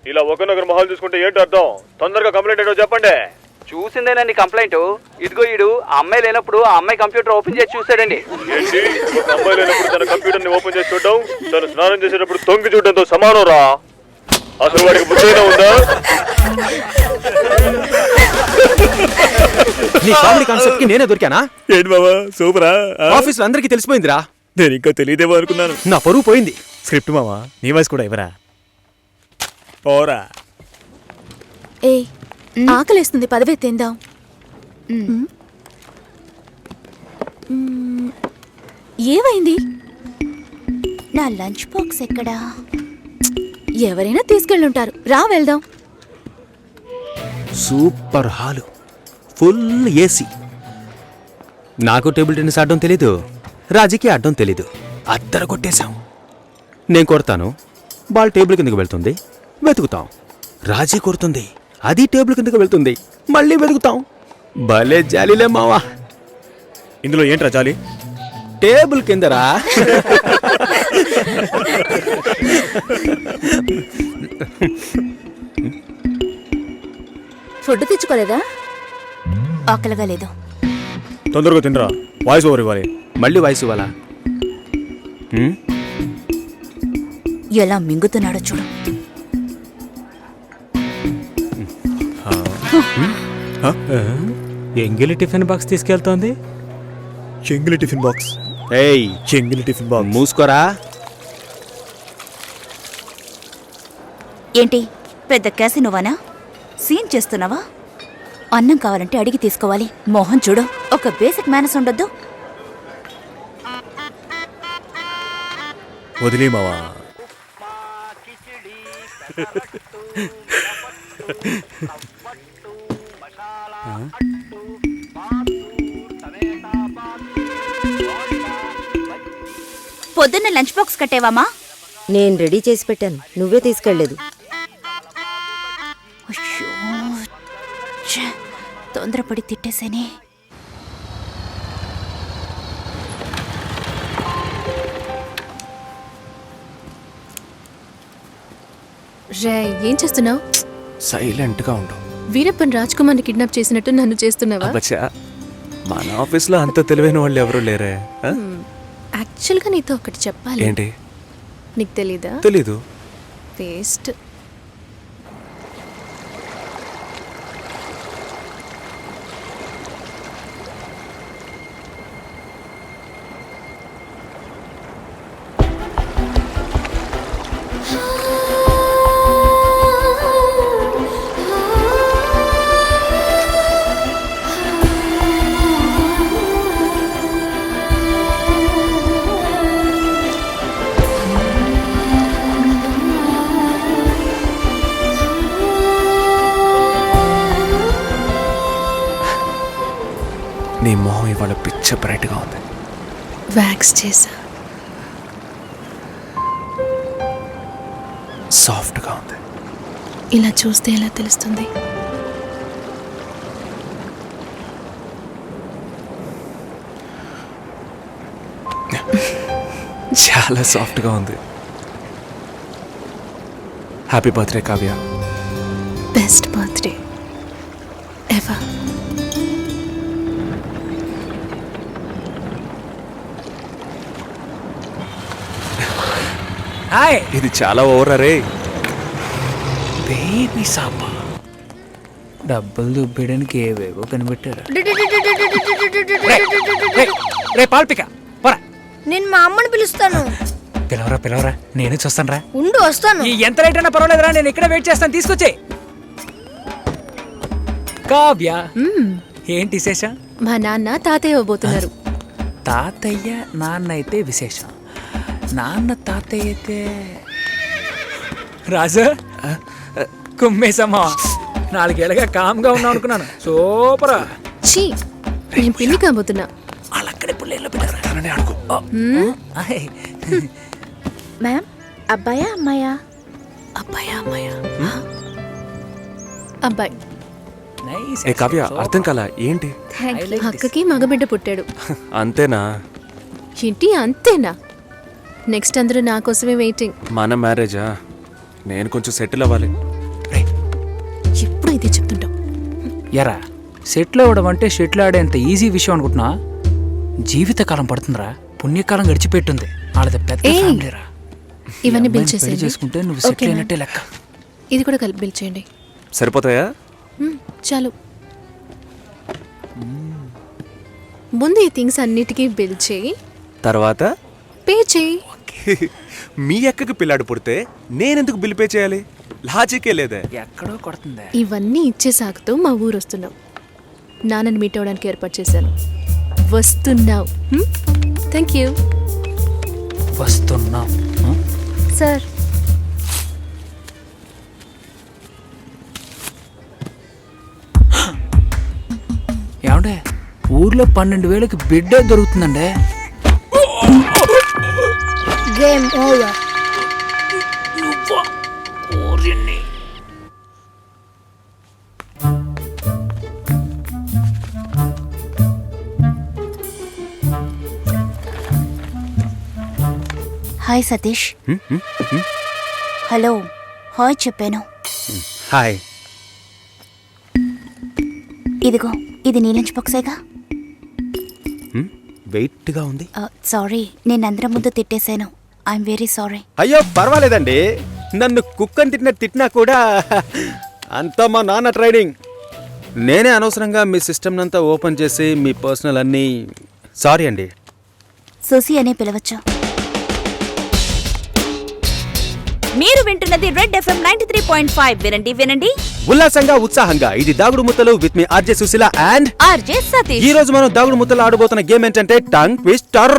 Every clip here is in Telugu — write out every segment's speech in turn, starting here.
ఇలా ఒకరినొకరు మొహాలు చూసుకుంటే ఏంటి అర్థం? తొందరగా కంప్లైంట్ ఏంటో చెప్పండి. చూసిందేనండి కంప్లైంట్. ఇదిగో ఈడు ఆ అమ్మాయి లేనప్పుడు ఆ అమ్మాయి కంప్యూటర్ ఓపెన్ చేసి చూసాడండి. ఏంటి, ఒక అమ్మాయి లేనప్పుడు తన కంప్యూటర్ ని ఓపెన్ చేసి చూడడం తను స్నానం చేసేటప్పుడు తొంగి చూడడంతో సమానం రా. అసలు వాడికి బుద్ధైనా ఉందా? నీ కామెడీ కాన్సెప్ట్ కి నేనే దొరికానా? ఏంటి బాబా సూపరా? ఆఫీస్ లో అందరికీ తెలిసిపోయిందిరా. నేను ఇంకా తెలియదేమో అనుకున్నాను. నా పరువు పోయింది. స్క్రిప్ట్ మావా, నీ వాయిస్ కూడా ఇవ్వరా? పోరా. ఏ ఆకలేస్తుంది, పదవే తిందాం. ఏమైంది? నా లంచ్ బాక్స్ ఎక్కడా? ఎవరైనా తీసుకెళ్ళుంటారు, రా వెళ్దాం. Super hall, full AC. నాకు టేబుల్ టెన్నిస్ ఆడడం తెలీదు, రాజీకి ఆడడం తెలీదు. అద్దర కొట్టేశాం. నేను కొడతాను, బాల్ టేబుల్ కిందకి వెళ్తుంది, వెతుకుతాం. రాజీ కొడుతుంది, అది టేబుల్ కిందకి వెళ్తుంది, మళ్ళీ వెతుకుతాం. భలే జాలీలే మావా. ఇందులో ఏంట్రా జాలి? టేబుల్ కిందరా. ఫుడ్ తెచ్చుకోలేదా? ఆకలిగా లేదు. తొందరగా తినరా, వాయిస్ ఓవర్ ఇవ్వాలి. మళ్ళీ వాయిస్ ఇవ్వాలా? ఎలా మింగుతున్నాడో చూడు. ఎంగిలి టిఫిన్ బాక్స్ తీసుకెళ్తోంది. చెంగిలి టిఫిన్ బాక్స్. ఏయ్, చెంగిలి టిఫిన్ బాక్స్. మూసుకోరా. ఏంటి పెద్ద క్యాసినోవానా? సీన్ చేస్తున్నావా? అన్నం కావాలంటే అడిగి తీసుకోవాలి. మోహన్ చూడు, ఒక బేసిక్ మేనస్ ఉండొద్దు. వదిలే మావా. పొద్దున్న లంచ్ బాక్స్ కట్టేవామా? నేను రెడీ చేసి పెట్టాను, నువ్వే తీసుకెళ్లేదు. తొందరపడి తిట్టేసేనే. రే, ఏం చేస్తున్నావు? సైలెంట్ గా ఉండు. వీరప్పన్ రాజ్ కుమార్ని కిడ్నాప్ చేసినట్టు నన్ను చేస్తున్నావా? అబ్బచ్చా, మన ఆఫీస్ లో అంత తెలివైన వాళ్ళు ఎవరు లేరే. యాక్చువల్గా నీతో ఒకటి చెప్పాలి. ఏంటి? నీకు తెలీదా? తెలీదు. వేస్ట్. నీ మొహం ఇవాళ పిచ్చ బ్రైట్ గా ఉంది. వ్యాక్స్ చేసా. సాఫ్ట్ గా ఉంది. ఇలా చూస్తే ఎలా తెలుస్తుంది? చాలా సాఫ్ట్ గా ఉంది. Happy birthday Kavya. Best birthday ever. Hi. ఇది చాలా ఓవర్ రే. బేబీ సాప. డబ్బులు దుబ్బేయడానికి ఏవేవో కనిపెట్టారు. రే పాల్పిక పోరా. నేను మా అమ్మని పిలుస్తాను. పిలవరా పిలవరా, నేను చూస్తాను రా. ఉండు, వస్తాను. ఎంత లేట్ అయినా పర్వాలేదురా, నేను ఇక్కడ వెయిట్ చేస్తాను. తీసుకొచ్చే. కావ్య, ఏంటి విశేషం? మా నాన్న తాతయ్య ఇవ్వబోతున్నారు. తాతయ్య నాన్న అయితే విశేషం, నాన్న తాతయ్య అయితే రాజు కుమ్మేసమ్మా. 4 ఏళ్ళగా కామ్గా ఉన్నావు అనుకున్నాను. సూపరా. చీ, నేను పిల్లి కాబోతున్నా. వాళ్ళక్కడే పుల్లేళ్ళు పెట్టారు. అడుగు. మ్యామ్, అబ్బాయా అమ్మాయా? అబ్బాయా అమ్మాయా? అబ్బాయి. ఏ కావ్య, అర్థం కాలా ఏంటి? అక్కకి మగబిడ్డ పుట్టాడు. అంతేనా? ఏంటి అంతేనా? నెక్స్ట్ అందరూ నా కోసమే వెయిటింగ్. మన మ్యారేజా? నేను కొంచెం సెటిల్ అవ్వాలి. ఎప్పుడు ఇదే చెప్తుంటావు. ఎరా సెటిల్ అవ్వడం అంటే షెటిల్ ఆడేంత ఈజీ విషయం అనుకుంటున్నా? జీవితకాలం పడుతుందిరా. పుణ్యకాలం గడిచిపెట్టుంది. వాళ్ళది పెద్ద ఏయ్, ఫ్యామిలీరా. ఇవన్నీ ఈ బిల్ అమ్మాయిని పెళ్లి చేసేయండి. చేసుకుంటే నువ్వు సెటిల్ ఓకేనా? అయినట్టే లెక్క. ఇది కూడా కలిపి బిల్ చేయండి. సరిపోతాయా? చాలు. ముందు ఈ థింగ్స్ అన్నిటికీ బిల్ చేయి, తర్వాత పే చేయి. మీ అక్కకి పిల్లాడు పుడితే నేనెందుకు బిల్ పే చేయాలి? లాజికే లేదే. ఎక్కడో కొడుతుంది. ఇవన్నీ ఇచ్చే సాకుతో మా ఊరు వస్తున్నావు. నాన్నని మీట్ అవడానికి ఏర్పాటు చేశాను. వస్తున్నావు. థ్యాంక్ యూ వస్తున్నాం. సార్. ఏమండే ఊర్లో 12,000కి బిడ్డ దొరుకుతుందండే. Game over. Hi Satish. Hello hi చెప్పాను. హాయ్. ఇదిగో ఇది నీ లంచ్ బాక్సేగా. వెయిట్గా ఉంది. సారీ, నేను అందరం ముందు తిట్టేశాను. I'm very sorry. అయ్యో పర్వాలేదండి. నన్ను కుక్కని తిట్టినా కూడా అంతా మా నాన్న ట్రైనింగ్. నేనే అనవసరంగా మీ సిస్టమ్ అంతా ఓపెన్ చేసి మీ పర్సనల్ అన్నీ. సారీ అండి. సుసి అనే పిలవచ్చు. మీరు వింటున్నది రెడ్ ఎఫ్ఎం 93.5. వినండి వినండి ఉల్లాసంగా ఉత్సాహంగా. ఇది దాగుడు ముత్తలు with me RJ Sushila and RJ Satish. ఈ రోజు మనం దాగుడు ముత్తలు ఆడబోతున్న గేమ్ ఏంటంటే టంగ్ ట్విస్టర్.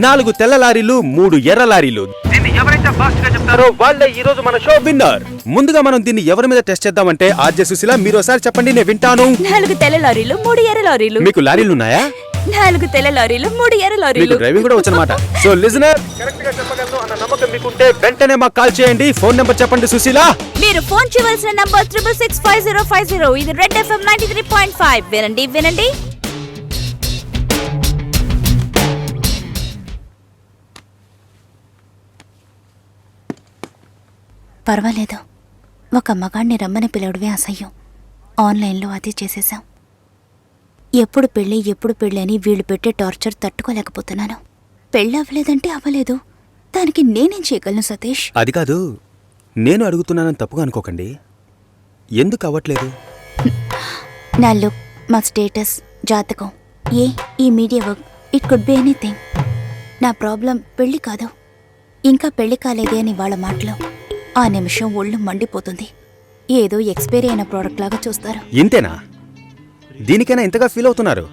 4 తెల్ల లారీలు 3 ఎర్ర లారీలు. దీన్ని ఎవరైతే ఫాస్ట్ గా చెప్తారో వాళ్ళే ఈ రోజు మన షో విన్నర్. ముందుగా మనం దీన్ని ఎవరి మీద టెస్ట్ చేద్దామంటే ఆర్జే సుశీల మీరు ఒకసారి చెప్పండి, నేను వింటాను. 4 తెల్ల లారీలు 3 ఎర్ర లారీలు. మీకు లారీలు ఉన్నాయా? 4 తెల్ల లారీలు 3 ఎర్ర మీకు లారీలు. డ్రైవింగ్ కూడా వచ్చనమాట. సో లిజనర్ కరెక్ట్ గా చెప్పగలను అన్న నమ్మకం మీకుంటే వెంటనే మాకు కాల్ చేయండి. ఫోన్ నెంబర్ చెప్పండి సుశీల. మీరు ఫోన్ చేయవలసిన నంబర్ 6665050. ఇది రెడ్ ఎఫ్ఎం 93.5. వినండి వినండి పర్వాలేదు. ఒక మగాణ్ణి రమ్మని పిలవడమే అసహ్యం. ఆన్లైన్లో అది చేసేసాం. ఎప్పుడు పెళ్ళి అని వీళ్ళు పెట్టే టార్చర్ తట్టుకోలేకపోతున్నాను. పెళ్ళి అవ్వలేదంటే అవ్వలేదు, దానికి నేనేం చేయగలను సతీష్? అది కాదు, నేను అడుగుతున్నానని తప్పుగా అనుకోకండి. ఎందుకు అవ్వట్లేదు? నా లుక్, మా స్టేటస్, జాతకం, ఈ media work, it could be anything. నా ప్రాబ్లం పెళ్లి కాదు, ఇంకా పెళ్లి కాలేదే అని వాళ్ళ మాటలు. ఆ నిమిషం ఒళ్ళు మండిపోతుంది. ఏదో ఎక్స్పైరీ అయిన ప్రోడక్ట్ లాగా చూస్తారు. ఇంతేనా? దీనికైనా ఇంతగా ఫీల్ అవుతున్నారు?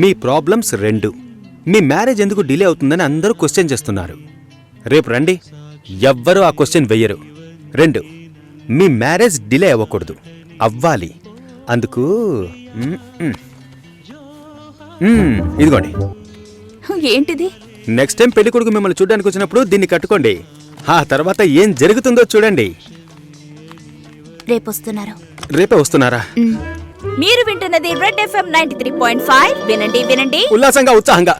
మీ ప్రాబ్లమ్స్ 2. మీ మ్యారేజ్ ఎందుకు డిలే అవుతుందని అందరూ క్వశ్చన్ చేస్తున్నారు. రేపు రండి, ఎవ్వరూ ఆ క్వశ్చన్ వెయ్యరు. 2, మీ మ్యారేజ్ డిలే అవ్వకూడదు, అవ్వాలి. అందుకు ఇదిగోండి. ఏంటిది? నెక్స్ట్ టైం పెళ్లి కొడుకు మిమ్మల్ని చూడడానికి వచ్చినప్పుడు దీన్ని కట్టుకోండి. ఆ తర్వాత ఏం జరుగుతుందో చూడండి. రేపు వస్తున్నారు. రేపే వస్తున్నారా? మీరు వింటున్నది రెడ్ ఎఫ్ఎం 93.5. వినండి వినండి ఉల్లాసంగా ఉత్సాహంగా.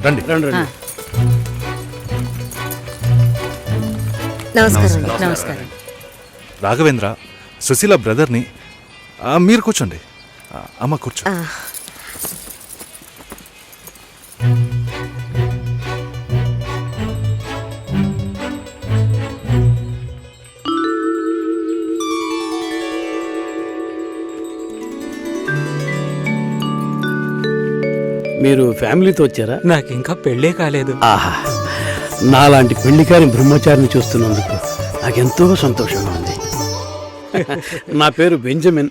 రండి రండి రండి. నమస్కారం. నమస్కారం. రాఘవేంద్ర, సుశీల బ్రదర్ని. మీరు కూర్చోండి. అమ్మ కూర్చో. మీరు ఫ్యామిలీతో వచ్చారా? నాకు ఇంకా పెళ్ళే కాలేదు. ఆహా, నాలాంటి పెళ్లికారి బ్రహ్మచారిని చూస్తున్నందుకు నాకెంతో సంతోషంగా ఉంది. నా పేరు బెంజమిన్.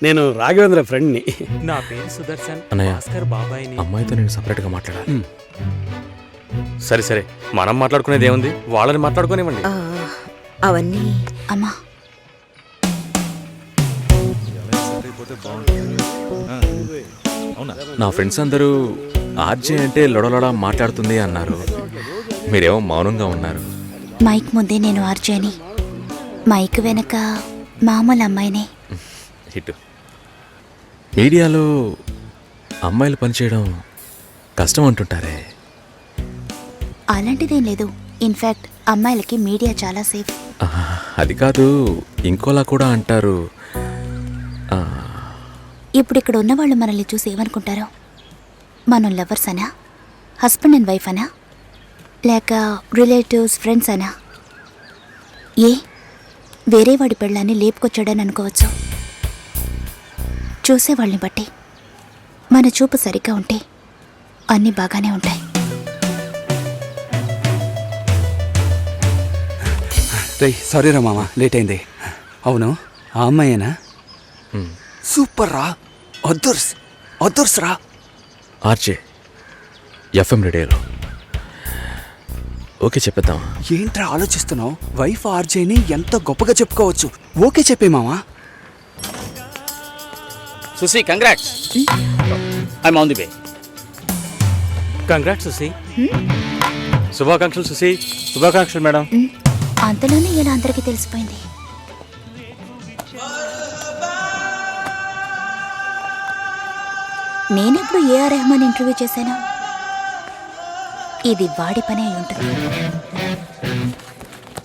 నేను రాఘవేంద్ర ఫ్రెండ్ని. నా పేరు సుదర్శన్. అన్నయ్య, బాబాయ్ని. అమ్మాయితో నేను సపరేట్గా మాట్లాడాలి. సరే సరే, మనం మాట్లాడుకునేది ఏముంది, వాళ్ళని మాట్లాడుకోనివ్వండి. అవన్నీ అమ్మా. నా ఫ్రెండ్స్ అందరూ ఆర్జే అంటే లొడలొడ మాట్లాడుతుంది అన్నారు. మీరేమో మౌనంగా ఉన్నారు. మైక్ ముందే నేను ఆర్జేని, మైక్ వెనక మామూలు అమ్మాయినే. ఇటు మీడియాలో అమ్మాయిలు పనిచేయడం కష్టం అంటుంటారే. అలాంటిదేం లేదు. ఇన్ఫ్యాక్ట్ అమ్మాయిలకి మీడియా చాలా సేఫ్. అది కాదు, ఇంకోలా కూడా అంటారు. ఇప్పుడు ఇక్కడ ఉన్న వాళ్ళు మనల్ని చూసి ఏమనుకుంటారో? మనం లవర్స్ అనా, హస్బెండ్ అండ్ వైఫ్ అనా, లేక రిలేటివ్స్, ఫ్రెండ్స్ అనా? వేరే వాడి పెళ్ళాన్ని లేపుకొచ్చాడని అనుకోవచ్చు. చూసేవాళ్ళని బట్టి మన చూపు సరిగ్గా ఉంటే అన్నీ బాగానే ఉంటాయి. సారీ రా మామ, లేట్ అయింది. అవును, ఆ అమ్మాయేనా? సూపర్ రా, అదర్స్ రా. ఆర్జే ఎఫ్ఎం రేడియోలో. ఓకే చెప్పేద్దాం. ఏంట్రా ఆలోచిస్తున్నావు? వైఫ్ ఆర్జేని ఎంత గొప్పగా చెప్పుకోవచ్చు. ఓకే చెప్పే మామా. Susi, congrats. I'm on the way. Congrats Susi. శుభాకాంక్షలు సుసి. శుభాకాంక్షలు మేడం. అంతలోనే ఇలా అందరికీ తెలిసిపోయింది. నేనెప్పుడు ఏఆర్ రెహమాన్ ఇంటర్వ్యూ చేశాను? ఇది వాడి పని అయి ఉంటుంది.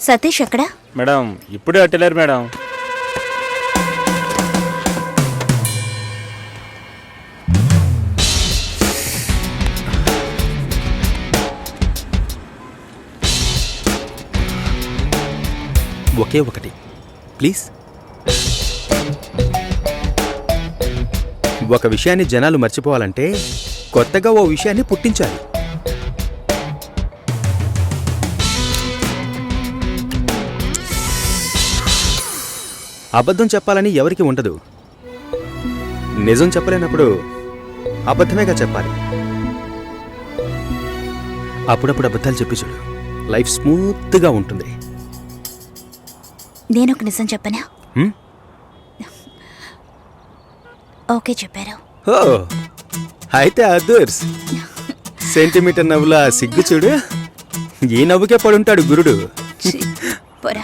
సతీష్ ఎక్కడా? మేడం ఇప్పుడే అట్టలేరు మేడం. ఒకే ఒకటి ప్లీజ్. ఒక విషయాన్ని జనాలు మర్చిపోవాలంటే కొత్తగా ఓ విషయాన్ని పుట్టించాలి. అబద్ధం చెప్పాలని ఎవరికి ఉండదు. నిజం చెప్పలేనప్పుడు అబద్ధమేగా చెప్పాలి. అప్పుడప్పుడు అబద్ధాలు చెప్పి చూడు, లైఫ్ స్మూత్గా ఉంటుంది. నేనొక నిజం చెప్పనా? ఓకే చెప్పారు. ఓ అయితే అదర్స్. సెంటీమీటర్ నవ్వుల సిగ్గు చూడు, ఈ నవ్వుకే పడుంటాడు గురుడు. పోరా.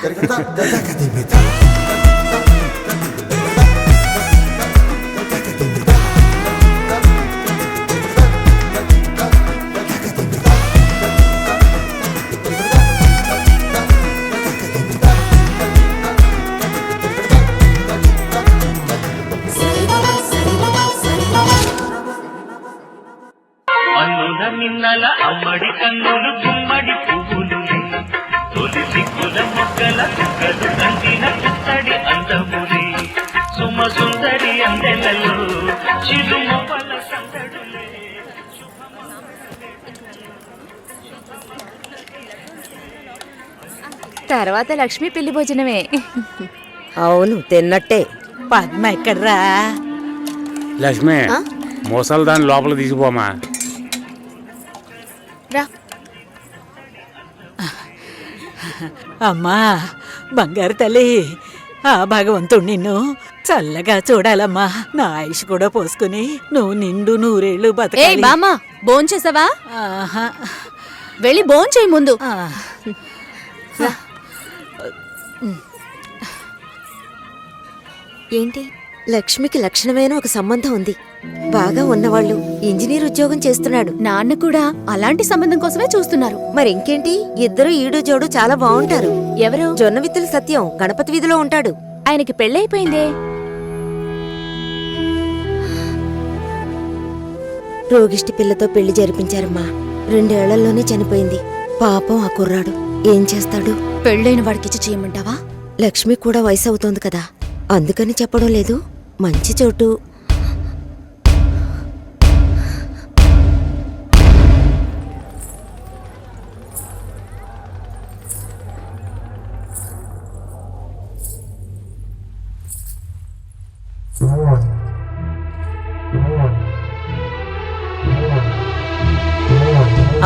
నిన్నల అమ్మడి కన్నులు గుమ్మడి పువ్వులు తొలి సిగ్గుల మొగ్గల చుక్కలు కంటిన పుత్తడి అందములే సుమ సుందరి అందెలలో చిరుమొపల సందడులే. తర్వాత లక్ష్మి పెళ్లి భోజనమే. అవును, తిన్నట్టే. పద్మ ఎక్కడ్రా? లక్ష్మి, మోసాలు దాన్ని లోపల తీసిపోమా. అమ్మా బంగారు తల్లి, ఆ భగవంతుడు నిన్ను చల్లగా చూడాలమ్మా. నా ఆయుష్ కూడా పోసుకుని నువ్వు నిండు నూరేళ్లు బతకాలి. బామ్మ, భోంచేసావా? ఆహా. వెళ్ళి భోంచేయి ముందు. ఏంటి, లక్ష్మికి లక్షణమైన ఒక సంబంధం ఉంది. బాగా ఉన్నవాళ్ళు, ఇంజనీర్ ఉద్యోగం చేస్తున్నాడు. నాన్న కూడా అలాంటి సంబంధం కోసమే చూస్తున్నారు. మరి ఇంకేంటి, ఇద్దరు ఈడు జోడు చాలా బాగుంటారు. ఎవరు? జొన్న విత్తుల సత్యం గణపతి వీధిలో ఉంటాడు. ఆయనకి పెళ్ళైపోయిందే. రోగిష్టి పిల్లతో పెళ్లి జరిపించారమ్మా. 2 ఏళ్లలోనే చనిపోయింది. పాపం ఆ కుర్రాడు ఏం చేస్తాడు? పెళ్ళైన వాడికిచ్చి చేయమంటావా? లక్ష్మి కూడా వయసు అవుతోంది కదా, అందుకని చెప్పడం లేదు. మంచి చోటు.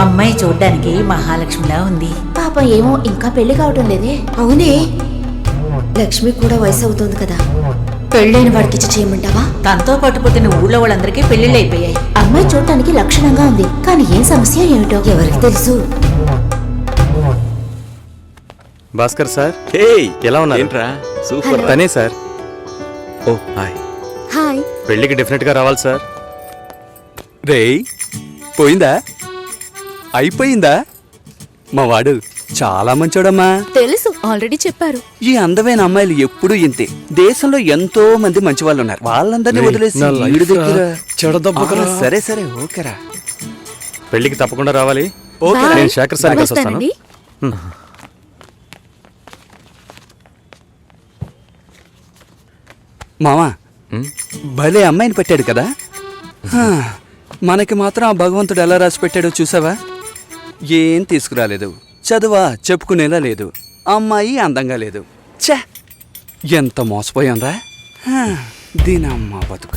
అమ్మాయి చూడ్డానికి మహాలక్ష్మిలా ఉంది. పాపం ఏమో ఇంకా పెళ్లి కావటం లేదే. అవునే, లక్ష్మి కూడా వయసు అవుతోంది కదా. పెళ్ళైన వాడికిచ్చి చేయమంటావా? తనతో పట్టుపోతున్న ఊళ్ళో వాళ్ళందరికీ పెళ్లిళ్ళు అయిపోయాయి. అమ్మాయి చూడటానికి లక్షణంగా ఉంది, కానీ ఏం సమస్య ఏమిటో ఎవరికి తెలుసు. భాస్కర్ సార్, హే ఎలా ఉన్నారు? ఏంట్రా సూపర్. తనే సార్. ఓ హాయ్. హాయ్. పెళ్ళికి డెఫినెట్గా రావాలి సార్. రేయ్ పోయిందా అయిపోయిందా? మా వాడు చాలా మంచోడమ్మా. తెలుసు, ఆల్రెడీ చెప్పారు. ఈ అందమైన అమ్మాయిలు ఎప్పుడూ ఇంతే. దేశంలో ఎంతో మంది మంచి వాళ్ళు ఉన్నారు. వాళ్ళందరినీ వదిలేసి నా ఈడి లైఫ్ దగ్గర చెడదబ్బుకరా. సరే సరే ఓకేరా. పెళ్ళికి తప్పకుండా రావాలి. Bye. నేను శేఖర్ సార్ కలిసి వస్తాను. వస్తానండి. మామా భలే అమ్మాయిని పెట్టాడు కదా. హా, మనకి మాత్రం ఆ భగవంతుడు ఎలా రాసి పెట్టాడో చూసావా? ఏం తీసుకురాలేదు, చదువా చెప్పుకునేలా లేదు, అమ్మాయి అందంగా లేదు. ఛే, ఎంత మోసపోయాం రా. దీనమ్మ బతుక.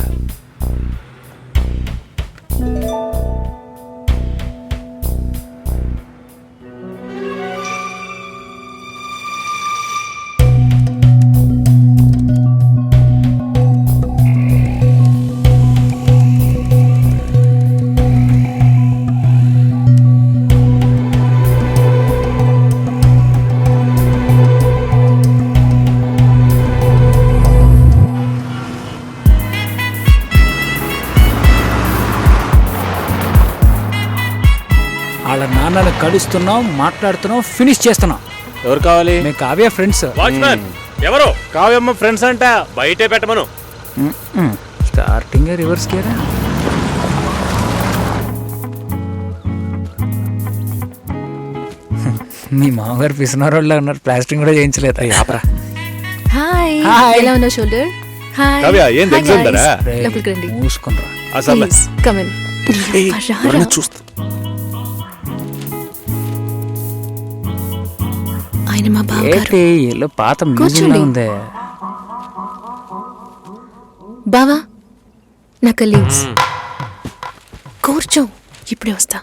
వాళ్ళ నాన్నలు కలుస్తున్నాం, మాట్లాడుతున్నాం, ఫినిష్ చేస్తున్నాం. ఎవరు కావాలి? మేము కావ్య ఫ్రెండ్స్. వాచ్మ్యాన్ ఎవరు? కావ్యమ్మ ఫ్రెండ్స్ అంట. బయటే పెట్టమను. స్టార్టింగ్ రివర్స్ గేరా. మీ మామగారు పిసినారోళ్ళ ఉన్నారు, ప్లాస్టింగ్ కూడా చేయించలేదు. ఆపరా. Hi, hi. ఎలా ఉన్నావు షోల్డర్? హాయ్. కావ్య, ఏం Hi, ఎగ్జామ్ guys. ఉందరా? లోపలికి రండి. మూసుకుంటారా? Please, come in. రారా. చూస్తా. ఆయన మా బావగారు. ఏంటి ఇల్లు పాత మ్యూజియంలో కూర్చోండి. ఉందే. బావా, నా కలీగ్స్. కూర్చో, ఇప్పుడే వస్తా.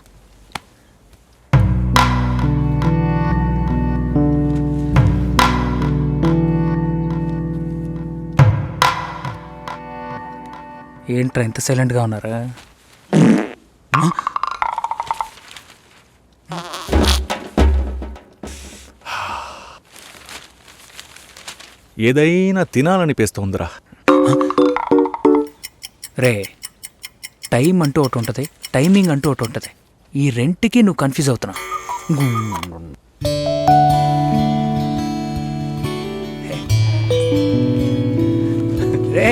ఏంట్రా ఇంత సైలెంట్గా ఉన్నారా? ఏదైనా తినాలనిపిస్తోందిరా. రే, టైం అంటూ ఒకటి ఉంటుంది, టైమింగ్ అంటూ ఒకటి ఉంటుంది. ఈ రెంట్కి నువ్వు కన్ఫ్యూజ్ అవుతున్నావు. రే,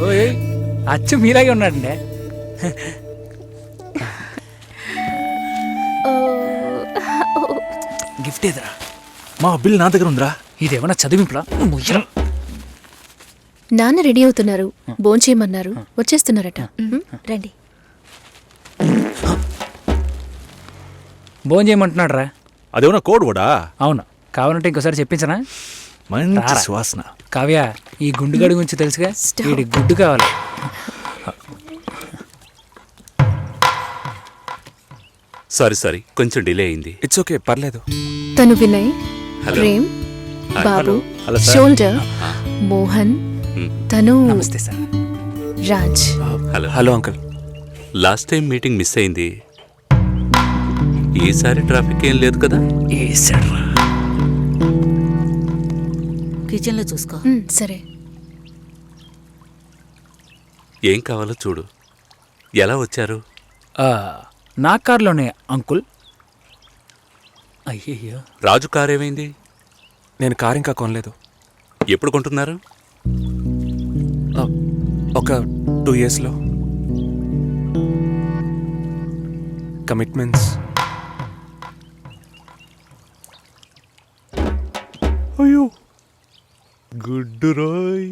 ఓయ్, అచ్చు మీలాగే ఉన్నాడండి. గిఫ్ట్ ఏదిరా? మా బిల్ నా దగ్గర ఉందిరా. ఇదేమన్నా చదివింపులా? నాన్న రెడీ అవుతున్నారు, భోంచేయమన్నారు, వచ్చేస్తున్నారట. రండి. భోజనం చేయమంటున్నాడు రా. అదేమన్నా కోడ్ కూడా? అవును, కావాలంటే ఇంకోసారి చెప్పించనా? మంచి రారా. సువాసన. కావ్య, ఈ గుండుగడి గురించి తెలుసుగా, Stop. వీడి గుడ్డు కావాలి. సారీ కొంచెం డిలే అయింది. ఇట్స్ ఓకే, పర్లేదు. తను వినయ్, హలో. ప్రేమ్, బాబు, హలో సార్. షోల్డర్, మోహన్, తను నమస్తే sir. Raj. Hello. Hello uncle. Last time meeting miss అయింది. ఈసారి ట్రాఫిక్ ఏం లేదు కదా? ఏ సార్? కిచెన్లో చూసుకో. సరే. ఏం కావాలో చూడు. ఎలా వచ్చారు? నా కార్లోనే అంకుల్. అయ్యయ్యో, రాజు కార్ ఏమైంది? నేను కార్ ఇంకా కొనలేదు. ఎప్పుడు కొంటున్నారు? ఒక 2 yearsలో. కమిట్మెంట్స్. అయ్యో గుడ్డు రోయ్.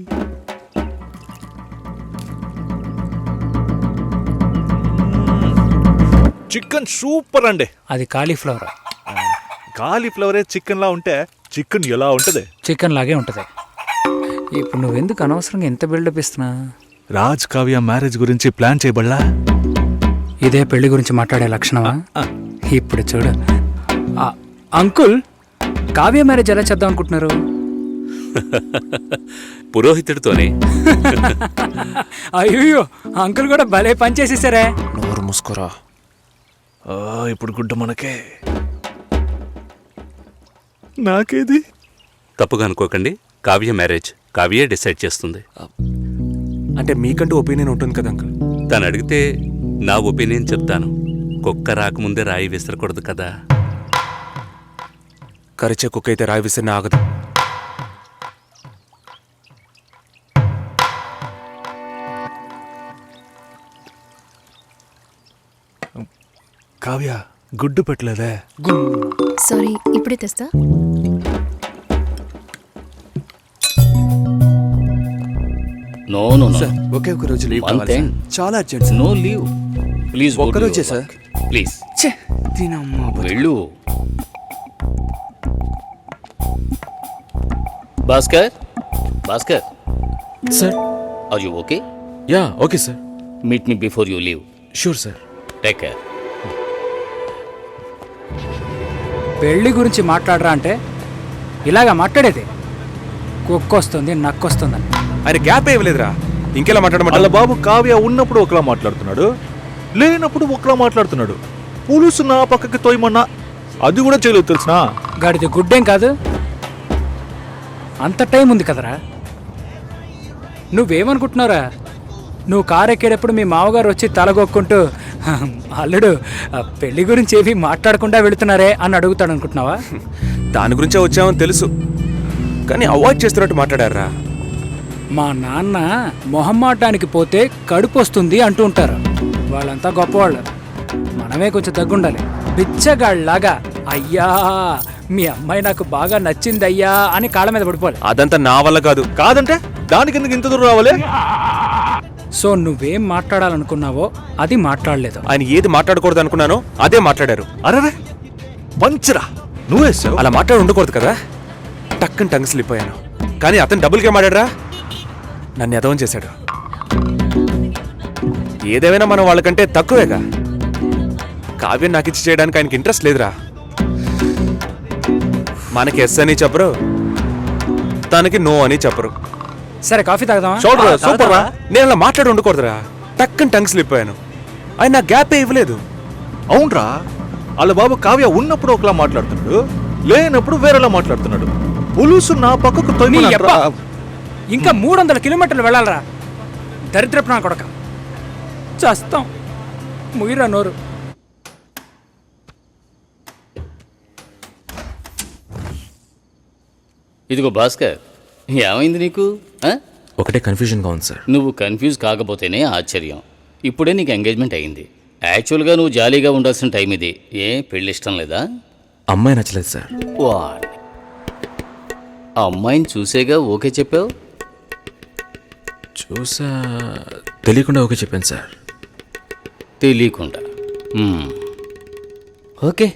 చికెన్ సూపర్ అండి. అది కాలీఫ్లవర్. కాలీఫ్లవరే చికెన్ లా ఉంటే చికెన్ ఎలా ఉంటది? చికెన్ లాగే ఉంటుంది. ఇప్పుడు నువ్వెందుకు అనవసరంగా ఎంత బిల్డప్ ఇస్తున్నా? రాజ్ కావ్య మ్యారేజ్ గురించి ప్లాన్ చేయబడలా? ఇదే పెళ్లి గురించి మాట్లాడే లక్షణమా? ఇప్పుడు చూడు. అంకుల్, కావ్య మ్యారేజ్ ఎలా చేద్దాం అనుకుంటున్నారు? పురోహితుడితోనే. అయ్యో, అంకుల్ కూడా భలే పని చేసేసారే. నోరు మూసుకోరా. ఇప్పుడు గుడ్డ మనకే. నాకేది? తప్పుగా అనుకోకండి, కావ్య మ్యారేజ్ కావ్యే డిసైడ్ చేస్తుంది. అంటే మీకంటూ ఒపీనియన్ ఉంటుంది కదా అంకుల్. తను అడిగితే నా ఒపీనియన్ చెప్తాను. కుక్క రాకముందే రాయి విసరకూడదు కదా. కరిచే కుక్క అయితే రాయి విసిరిన ఆగదు. కావ్య గుడ్డు పెట్టలేదే. సారీ, ఇప్పుడే తెస్తా. నో నో నో సార్ ఒకే ఒక రోజు లీవ్ One కావాలి thing. సార్. చాలా urgent sir. No leave please. ఒక్కరోజే సార్. ప్లీజ్ ఛే, దీనమ్మా బతుకు. వెళ్ళు. Bhaskar, Bhaskar, sir. Are you okay? Ya okay sir. Meet me before you leave. Sure sir. Take care. పెళ్లి గురించి మాట్లాడరా అంటే ఇలాగా మాట్లాడేది. కుక్కొస్తుంది నక్కొస్తుందని. ఆయన గ్యాప్ ఇవ్వలేదురా, ఇంకెలా వాళ్ళ మాట్లాడమంటారు? బాబు కావ్య ఉన్నప్పుడు ఒకలా మాట్లాడుతున్నాడు, లేనప్పుడు ఒకలా మాట్లాడుతున్నాడు. పులుసు నా పక్కకి తోయమన్నా అది కూడా చేయలేదు తెలిసినా. గాడిది గుడ్డేం కాదు, అంత టైం ఉంది కదరా. నువ్వేమనుకుంటున్నారా? నువ్వు కారు ఎక్కేటప్పుడు మీ మామగారు వచ్చి తలగొక్కుంటూ అల్లుడు పెళ్లి గురించి ఏవి మాట్లాడకుండా వెళుతున్నారే అని అడుగుతాడు అనుకుంటున్నావా? దాని గురించే వచ్చామని తెలుసు, కానీ అవాయిడ్ చేస్తున్నట్టు మాట్లాడారా. మా నాన్న మొహమ్మాటానికి పోతే కడుపు వస్తుంది అంటూ ఉంటారు. వాళ్ళంతా గొప్పవాళ్ళు, మనమే కొంచెం తగ్గుండాలి. బిచ్చగాళ్ళలాగా అయ్యా మీ అమ్మాయి నాకు బాగా నచ్చింది అయ్యా అని కాళ్ళ మీద పడిపోవాలి. అదంతా నా వల్ల కాదు. కాదంటే దానికి ఎందుకు ఇంత దూరం రావాలి? సో నువ్వేం మాట్లాడాలనుకున్నావో అది మాట్లాడలేదు. ఆయన ఏది మాట్లాడకూడదు అనుకున్నానో అదే మాట్లాడారు. అరే పంచరా నువ్వేసావు. అలా మాట్లాడి ఉండకూడదు కదా. టక్కని టంగ్ స్లిప్ అయ్యాను, కానీ అతను డబుల్గా మాట్లాడరా, నన్ను ఎదవం చేశాడు. ఏదేమైనా మనం వాళ్ళకంటే తక్కువేగా. కావ్యం నాకు ఇచ్చి చేయడానికి ఆయనకి ఇంట్రెస్ట్ లేదురా. మనకి ఎస్ అని చెప్పరు, తనకి నో అని చెప్పరు. సరే కాఫీ తాగుదామా? చూడరా సూపర్ రా. నేను అలా మాట్లాడి ఉండకూడదురా, టక్కని టంగ్ స్లిప్ అయ్యాను. ఆయన నా గ్యాపే ఇవ్వలేదు. అవునరా, వాళ్ళ బాబు కావ్య ఉన్నప్పుడు ఒకలా మాట్లాడుతున్నాడు, లేనప్పుడు వేరేలా మాట్లాడుతున్నాడు. పులుసు నా పక్కకు నీ తోయమని యబ్బ! ఇంకా 300 కిలోమీటర్లు వెళ్ళాలరా. దరిద్రపు నా కొడక, చస్తాం. ముయిరా నోరు. ఇదిగో భాస్కర్, ఏమైంది నీకు? ఆ? ఒకటే కన్ఫ్యూజన్గా ఉంది సార్. నువ్వు కన్ఫ్యూజ్ కాకపోతేనే ఆశ్చర్యం. ఇప్పుడే నీకు ఎంగేజ్మెంట్ అయింది. యాక్చువల్గా నువ్వు జాలీగా ఉండాల్సిన టైం ఇది. ఏ పెళ్ళి ఇష్టం లేదా? అమ్మాయి నచ్చలేదు సార్. వాట్, ఆ అమ్మాయిని చూసేగా ఓకే చెప్పావు? చూసా, తెలియకుండా ఓకే చెప్పాను సార్. తెలియకుండా. ఓకే,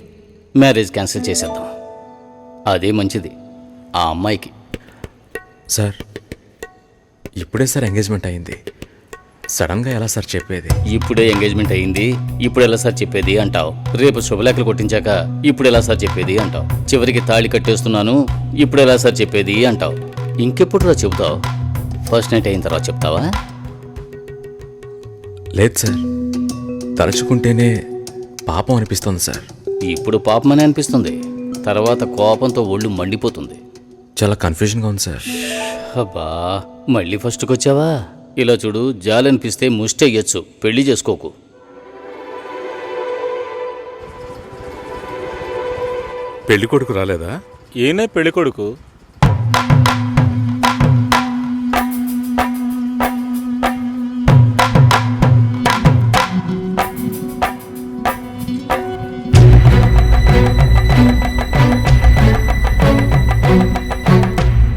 మ్యారేజ్ క్యాన్సిల్ చేసేద్దాం. అదే మంచిది ఆ అమ్మాయికి. సార్ ఇప్పుడే సార్ ఎంగేజ్మెంట్ అయింది, సడన్గా ఎలా సార్ చెప్పేది? ఇప్పుడే ఎంగేజ్మెంట్ అయింది, ఇప్పుడు ఎలా సార్ చెప్పేది అంటావు. రేపు శుభలేఖలు కొట్టించాక ఇప్పుడు ఎలా సార్ చెప్పేది అంటావు. చివరికి తాళి కట్టేస్తున్నాను, ఇప్పుడు ఎలా సార్ చెప్పేది అంటావు. ఇంకెప్పుడు రా చెబుతావు? ఫస్ట్ నైట్ అయిన తర్వాత చెప్తావా? లేదు సార్, తలుచుకుంటేనే పాపం అనిపిస్తుంది సార్. ఇప్పుడు పాపమని అనిపిస్తుంది, తర్వాత కోపంతో ఒళ్ళు మండిపోతుంది. చాలా కన్ఫ్యూజన్గా ఉంది సార్. అబ్బా, మళ్ళీ ఫస్ట్కి వచ్చావా? ఇలా చూడు, జాలనిపిస్తే ముష్టి అయ్యొచ్చు, పెళ్లి చేసుకోకు. పెళ్లి కొడుకు రాలేదా? ఏనే పెళ్లి కొడుకు.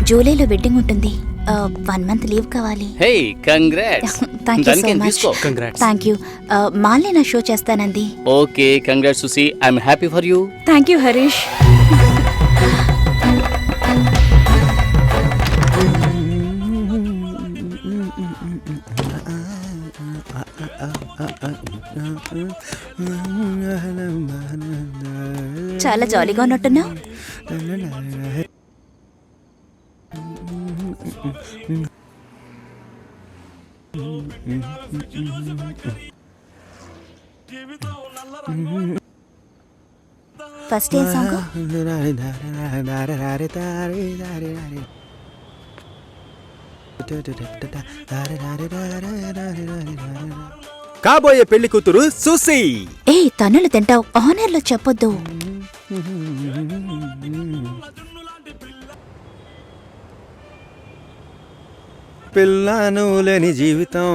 జూలైలో వెడ్డింగ్ ఉంటుంది. 1 month లీవ్ కావాలి. Hey congrats. Thank you so much. Thank you. మాల్ని నా షో చేస్తానంది. Okay, congrats Susi, I'm happy for you. Thank you Harish. చాలా జాలీగా ఉన్నట్టున్నావు. ఫస్ట్ ఏం సాంగ్? కాబోయే పెళ్లి కూతురు సుసి. ఏ తన్నులు తింటావు, ఆనర్లో చెప్పొద్దు. పిల్లను లేని జీవితం.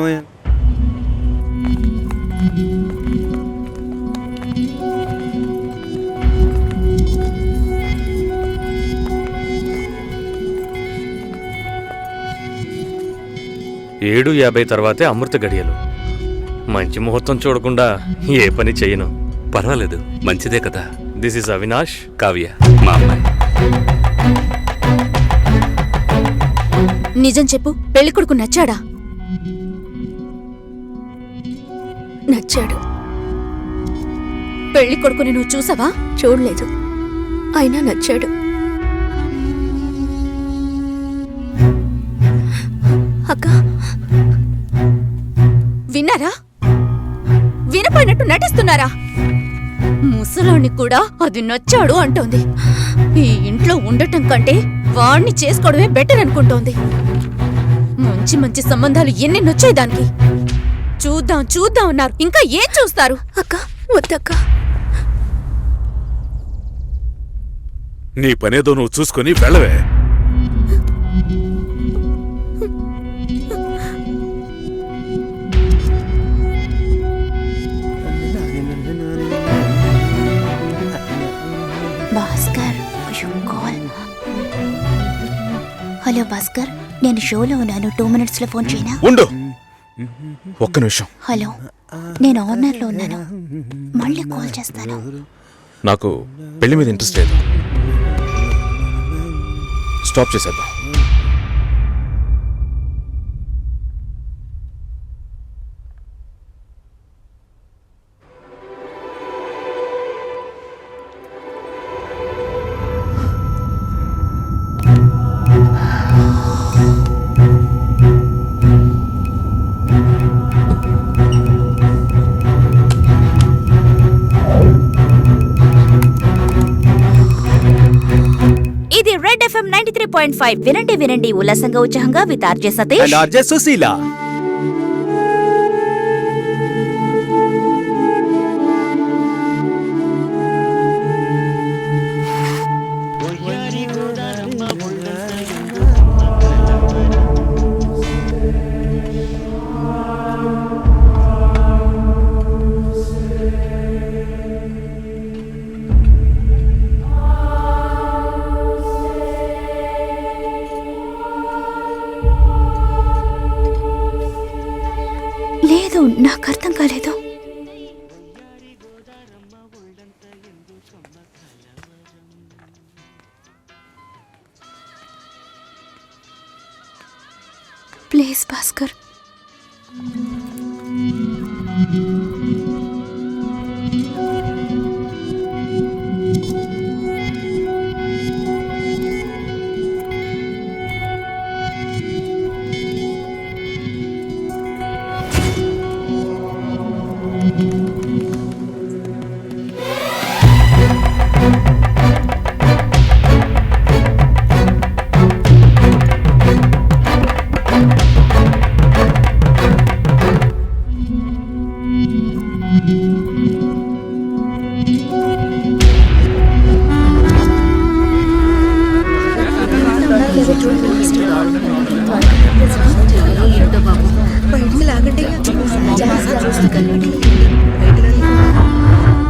ఏడు 50 తర్వాతే అమృత గడియలు. మంచి ముహూర్తం చూడకుండా ఏ పని చేయను. పర్వాలేదు, మంచిదే కదా. This is Avinash. కావ్య మా అమ్మాయి. నిజం చెప్పు, పెళ్లి కొడుకు నచ్చాడా? నచ్చాడు. పెళ్లి కొడుకుని నువ్వు చూసావా? చూడలేదు, అయినా నచ్చాడు. అక్క విన్నారా? వినపోయినట్టు నటిస్తున్నారా? ముసలాన్ని కూడా అది నచ్చాడు అంటోంది. ఈ ఇంట్లో ఉండటం కంటే వాణ్ణి చేసుకోవడమే బెటర్ అనుకుంటోంది. మంచి మంచి సంబంధాలు ఎన్నెన్నొచ్చాయి దానికి. చూద్దాం చూద్దాం అన్నారు, ఇంకా ఏం చూస్తారు? అక్క వద్దక్క. నీ పనేదో నువ్వు చూసుకొని వెళ్ళవే. భాస్కర్, హలో భాస్కర్, నేను షోలో ఉన్నాను. 2 minutes లో ఫోన్ చేయనా? ఉండు, ఒక్క నిమిషం. హలో, నేను ఆనర్లో ఉన్నాను, మళ్ళీ కాల్ చేస్తాను. నాకు పెళ్లి మీద ఇంట్రెస్ట్ లేదు. స్టాప్ చేసేద్దాం. ఇది రెడ్ FM 93.5. వినండి వినండి ఉల్లాసంగా ఉత్సాహంగా with RJ Satish and RJ Sushila. లేదు, నాకు అర్థం కాలేదు. ప్లీజ్ భాస్కర్. బయటికి లాగండి.